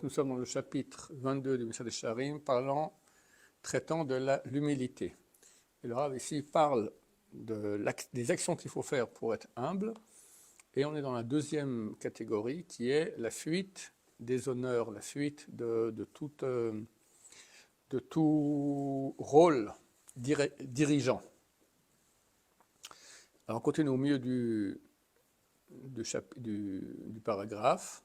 nous sommes dans le chapitre 22 du Message des Sharim, traitant de l'humilité. Et le Rav ici parle des actions qu'il faut faire pour être humble, et on est dans la deuxième catégorie qui est la fuite des honneurs, la fuite de tout rôle dirigeant. Alors on continue au milieu du paragraphe.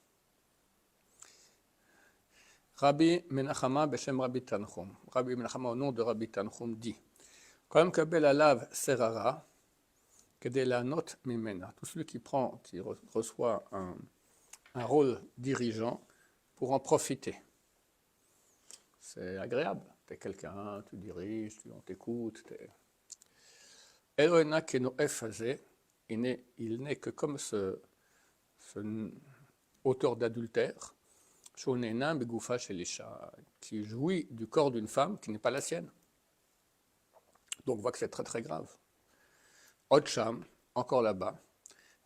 Rabbi Menachama Beshem Rabbi Tanchum. Rabbi Menachama au nom de Rabbi Tanchum dit Comme Kabel Alav Serara, Kedela Not Mimena. Tout celui qui reçoit un rôle dirigeant pour en profiter. C'est agréable. Tu es quelqu'un, tu diriges, on t'écoute. Eloena Keno Efazé, il n'est que comme ce auteur d'adultère, Shonena Begoufa Shelisha, qui jouit du corps d'une femme qui n'est pas la sienne. Donc on voit que c'est très très grave. Otcham, encore là-bas,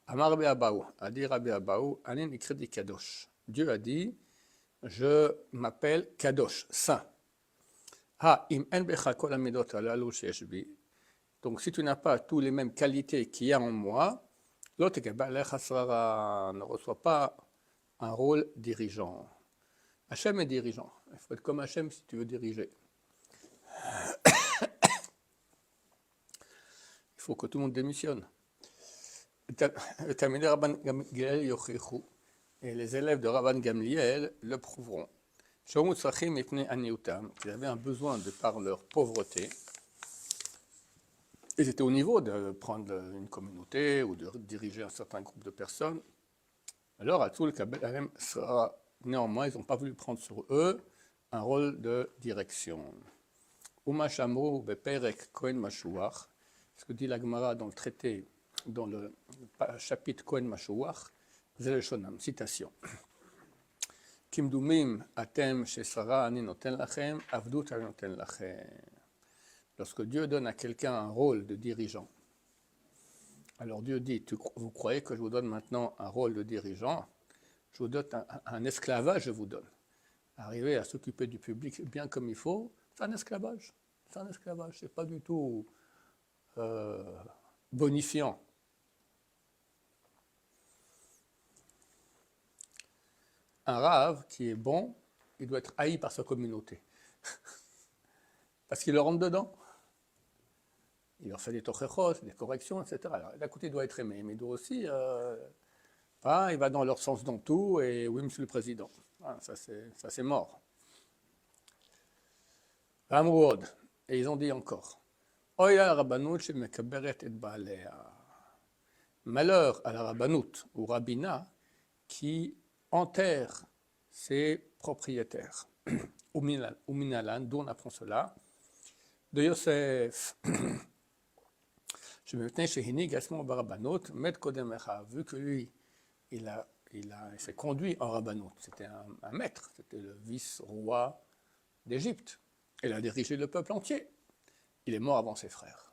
Amar Rabbi Abaou, a dit Rabbi Abaou, Anin Ikredi Kadosh. Dieu a dit, je m'appelle Kadosh, saint. Ha, im en becha kol amidot alalu sheyesh bi. Donc si tu n'as pas toutes les mêmes qualités qu'il y a en moi, l'autre ne reçoit pas un rôle dirigeant. Hachem est dirigeant. Il faut être comme Hachem si tu veux diriger. Il faut que tout le monde démissionne. Et les élèves de Rabban Gamliel le prouveront. Ils avaient un besoin de par leur pauvreté. Ils étaient au niveau de prendre une communauté ou de diriger un certain groupe de personnes. Alors, néanmoins, ils n'ont pas voulu prendre sur eux un rôle de direction. Ce que dit la Gemara dans le traité, dans le chapitre Kohen Mashuach, Zeleshonam, citation. Kimdumim atem shesara ani noten lachem, avdut ani noten lachem. Lorsque Dieu donne à quelqu'un un rôle de dirigeant, alors Dieu dit, vous croyez que je vous donne maintenant un rôle de dirigeant, je vous donne un esclavage, je vous donne. Arriver à s'occuper du public bien comme il faut, c'est un esclavage. C'est un esclavage, c'est pas du tout bonifiant. Un rave qui est bon, il doit être haï par sa communauté. Parce qu'il le rentre dedans. Il leur fait des tochechos, des corrections, etc. Alors, d'un côté, il doit être aimé, mais il doit aussi... il va dans leur sens dans tout, et oui, monsieur le président. Ah, ça, c'est mort. Ramroud. Et ils ont dit encore. Oya rabbanout shemekaberet et baalea. Malheur à la rabbanout ou rabbina qui enterre ses propriétaires. Uminalan, d'où on apprend cela. De Yosef. Je me tenais chez Hinig Asmo Barabanot, Met Kodemecha, vu que lui, il s'est conduit en rabbanout. C'était un maître, c'était le vice-roi d'Égypte. Il a dirigé le peuple entier. Il est mort avant ses frères.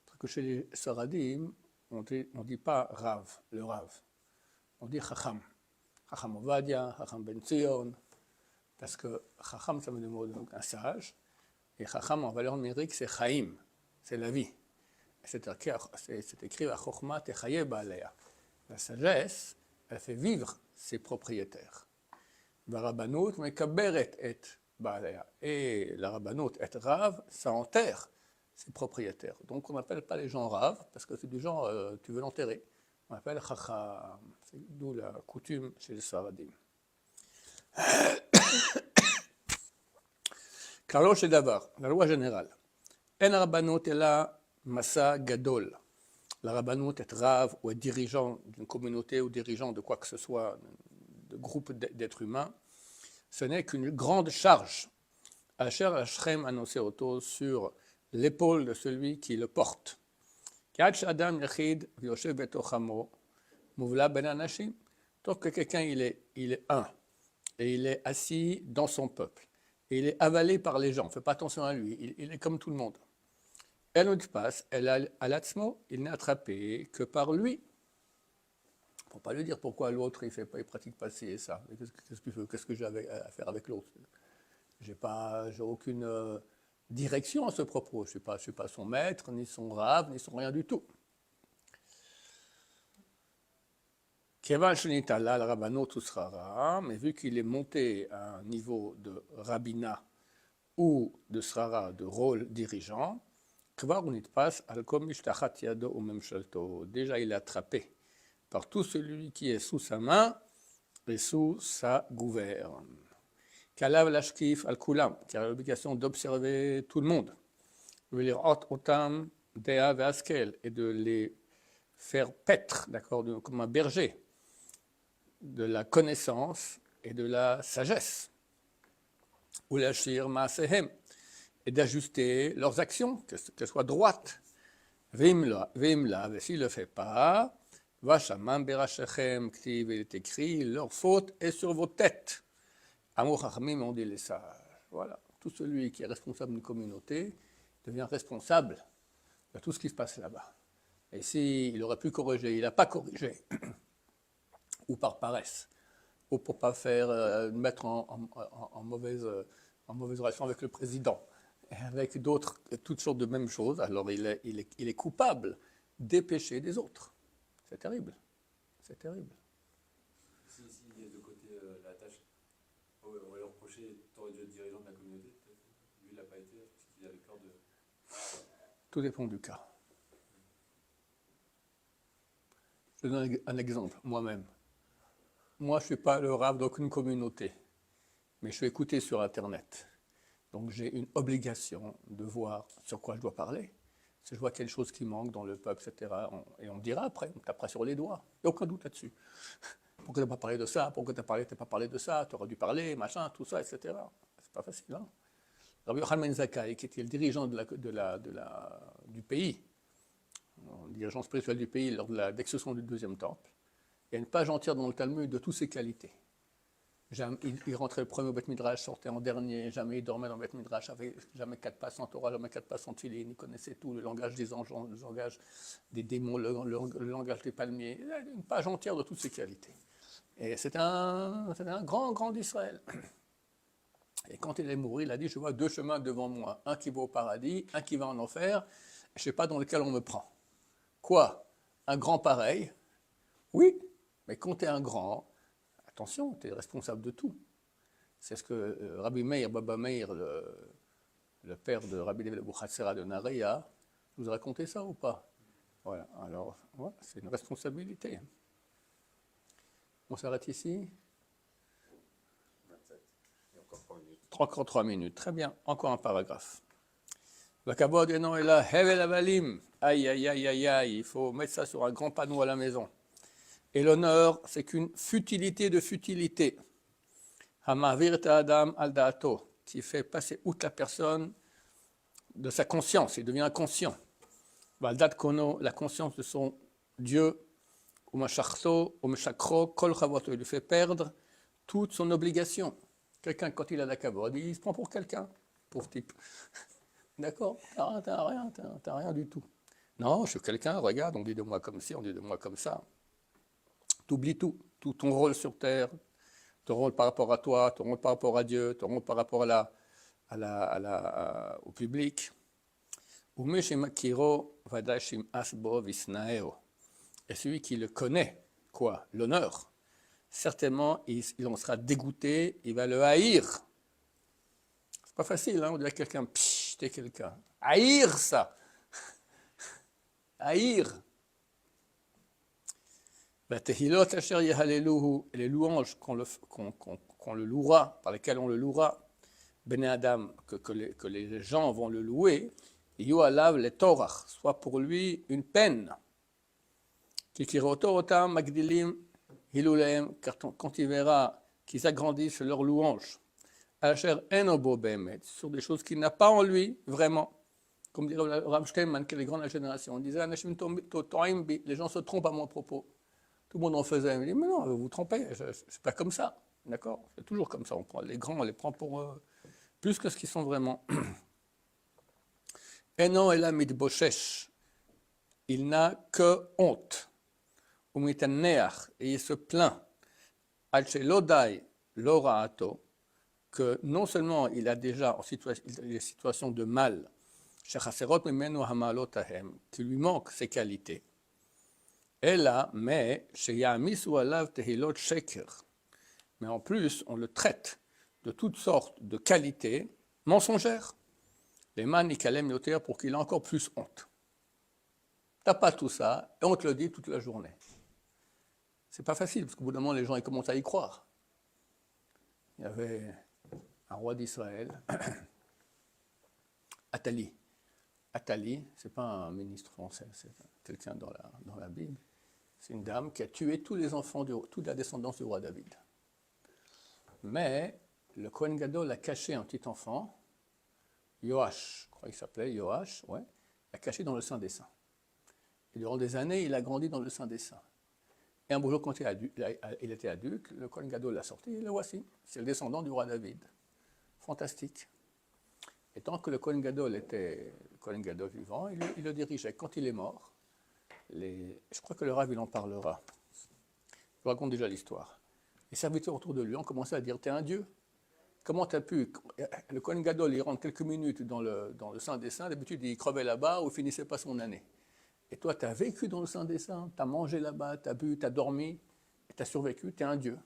Parce que chez les Saradim, on ne dit pas Rav, le Rav. On dit Chacham. Chacham Ovadia, Chacham Ben Zion. Parce que Chacham, ça veut dire un sage. Et Chacham, en valeur numérique, c'est Chaim. C'est la vie. C'est écrit à Chokhmat et Chaye Baalea. La sagesse, elle fait vivre ses propriétaires. La rabbanout, mais kaberet et Baalea. Et la rabbanout et Rav, ça enterre ses propriétaires. Donc on n'appelle pas les gens Rav, parce que c'est du genre, tu veux l'enterrer. On appelle Chacham. C'est d'où la coutume chez les Saradim. Carlo Shedavar, la loi générale. En rabbanout est là. Massa Gadol, la rabbanout est rave ou est dirigeant d'une communauté ou dirigeant de quoi que ce soit, de groupe d'êtres humains, ce n'est qu'une grande charge. Asher Hashem annoncé auto sur l'épaule de celui qui le porte. Tant que quelqu'un il est un et il est assis dans son peuple et il est avalé par les gens, ne fait pas attention à lui, il est comme tout le monde. Elle nous passe, elle a l'atzmo, il n'est attrapé que par lui. Il ne faut pas lui dire pourquoi l'autre il pratique pas ci et ça. Qu'est-ce que j'ai à faire avec l'autre? J'ai aucune direction à ce propos. Je ne suis pas son maître, ni son rave, ni son rien du tout. Kevan Shenitala, le rabbano Srara, mais vu qu'il est monté à un niveau de rabbinat ou de srara, de rôle dirigeant, déjà il est attrapé par tout celui qui est sous sa main et sous sa gouverne. Kalav lashkif al kulam, qui a l'obligation d'observer tout le monde, et de les faire paître, d'accord, comme un berger, de la connaissance et de la sagesse. Ou lashir maasehem, et d'ajuster leurs actions, qu'elles soient droites. Vimla, et s'il ne le fait pas, Vashamam berachechem, il est écrit, leur faute est sur vos têtes. Amour Hachamim, on dit les sages. Voilà, tout celui qui est responsable d'une communauté devient responsable de tout ce qui se passe là-bas. Et s'il aurait pu corriger, il n'a pas corrigé, ou par paresse, ou pour ne pas mettre en mauvaise relation avec le président, et avec d'autres, toutes sortes de mêmes choses, alors il est coupable des péchés des autres. C'est terrible. C'est terrible. Si il y a de côté la tâche, on va lui reprocher, tu aurais dû être dirigeant de la communauté, peut-être. Lui, il n'a pas été, parce qu'il avait peur de... Tout dépend du cas. Je donne un exemple, moi-même. Moi, je ne suis pas le rave d'aucune communauté, mais je suis écouté sur Internet. Donc j'ai une obligation de voir sur quoi je dois parler. Si je vois quelque chose qui manque dans le peuple, etc., et on dira après, on tapera sur les doigts. Il n'y a aucun doute là-dessus. Pourquoi tu n'as pas parlé de ça? Pourquoi tu n'as pas parlé de ça? Tu aurais dû parler, machin, tout ça, etc. C'est pas facile, hein? Rabbi Yochanan Zakkai, qui était le dirigeant du pays, le dirigeant spirituel du pays lors de la destruction du deuxième temple, il y a une page entière dans le Talmud de toutes ses qualités. Il rentrait le premier au Beth Midrash, sortait en dernier, jamais il dormait dans le Beth Midrash, jamais 4 passes en Torah, jamais 4 passes en Tfilin, il connaissait tout, le langage des anges, le langage des démons, le langage des palmiers, il a une page entière de toutes ses qualités. Et c'était un grand d'Israël. Et quand il est mort, il a dit, je vois 2 chemins devant moi, un qui va au paradis, un qui va en enfer, je ne sais pas dans lequel on me prend. Quoi? Un grand pareil? Oui, mais quand tu es un grand, attention, tu es responsable de tout. C'est ce que Rabbi Meir, Baba Meir, le père de Rabbi David Abuchatzera de Narea, vous a raconté ça ou pas? Voilà, alors, voilà, c'est une responsabilité. On s'arrête ici? 27. Et encore 3 minutes. Encore 3 minutes, très bien, encore un paragraphe. Vakabod enon ela hevel avalim. Aïe, aïe, aïe, aïe, aïe, il faut mettre ça sur un grand panneau à la maison. Et l'honneur, c'est qu'une futilité de futilité. Hamavir ta'adam al da'ato, qui fait passer outre la personne de sa conscience, il devient inconscient. Valdat kono, la conscience de son Dieu, umashachto, umashakro, kol chavoto, il lui fait perdre toute son obligation. Quelqu'un, quand il a la kavod, il se prend pour quelqu'un, pauvre type. D'accord? T'as rien du tout. Non, je suis quelqu'un, regarde, on dit de moi comme ci, on dit de moi comme ça. T'oublies tout ton rôle sur terre, ton rôle par rapport à toi, ton rôle par rapport à Dieu, ton rôle par rapport au public. Et celui qui le connaît, quoi? L'honneur, certainement, il en sera dégoûté, il va le haïr. C'est pas facile, hein, on dirait quelqu'un, psh, t'es quelqu'un. Haïr ça! Haïr! Les louanges qu'on le louera, par lesquelles on le louera, Bene Adam, que les gens vont le louer, Yoalav le Torah, soit pour lui une peine. Magdilim Hiluleem, car quand il verra qu'ils agrandissent leurs louanges, Asher Enobo Bemet, sur des choses qu'il n'a pas en lui, vraiment. Comme dirait Rav Steinman, qui est les grands de la génération, on disait, les gens se trompent à mon propos. Tout le monde en faisait. Il dit, mais non, vous vous trompez, c'est pas comme ça. D'accord? C'est toujours comme ça. Les grands, on les prend pour plus que ce qu'ils sont vraiment. Eno elamid boshesh. Il n'a que honte. et il se plaint, que non seulement il a déjà des situations de mal, qui lui manquent ses qualités, mais en plus on le traite de toutes sortes de qualités mensongères, pour qu'il ait encore plus honte. T'as pas tout ça, et on te le dit toute la journée. C'est pas facile, parce qu'au bout d'un moment, les gens ils commencent à y croire. Il y avait un roi d'Israël, Attali. Attali, c'est pas un ministre français, c'est quelqu'un dans la Bible. C'est une dame qui a tué tous les enfants, toute la descendance du roi David. Mais le Kohen Gadol a caché un petit enfant, Yoash, je crois qu'il s'appelait Yoash, ouais, l'a caché dans le Saint des Saints. Et durant des années, il a grandi dans le Saint des Saints. Et un beau jour, quand il était adulte, le Kohen Gadol l'a sorti, et le voici. C'est le descendant du roi David. Fantastique. Et tant que le Kohen Gadol était le Kohen Gadol vivant, il le dirigeait. Quand il est mort, je crois que le Rav, il en parlera. Je vous raconte déjà l'histoire. Les serviteurs autour de lui ont commencé à dire, t'es un dieu. Comment tu as pu... Le Kohen Gadol, il rentre quelques minutes dans le Saint des Saints, d'habitude, il crevait là-bas ou il finissait pas son année. Et toi, tu as vécu dans le Saint des Saints, tu as mangé là-bas, tu as bu, tu as dormi, tu as survécu, tu es un dieu.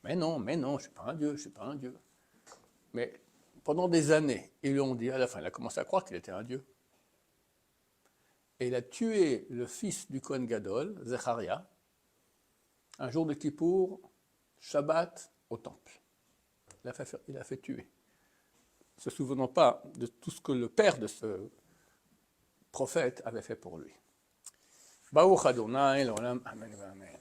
Mais non, je ne suis pas un dieu, je ne suis pas un dieu. Mais pendant des années, ils lui ont dit, à la fin, il a commencé à croire qu'il était un dieu. Et il a tué le fils du Kohen Gadol, Zecharia, un jour de Kippour, Shabbat, au temple. Il a fait tuer. Ne se souvenant pas de tout ce que le père de ce prophète avait fait pour lui. Baruch Adonai, l'olam, amen, amen.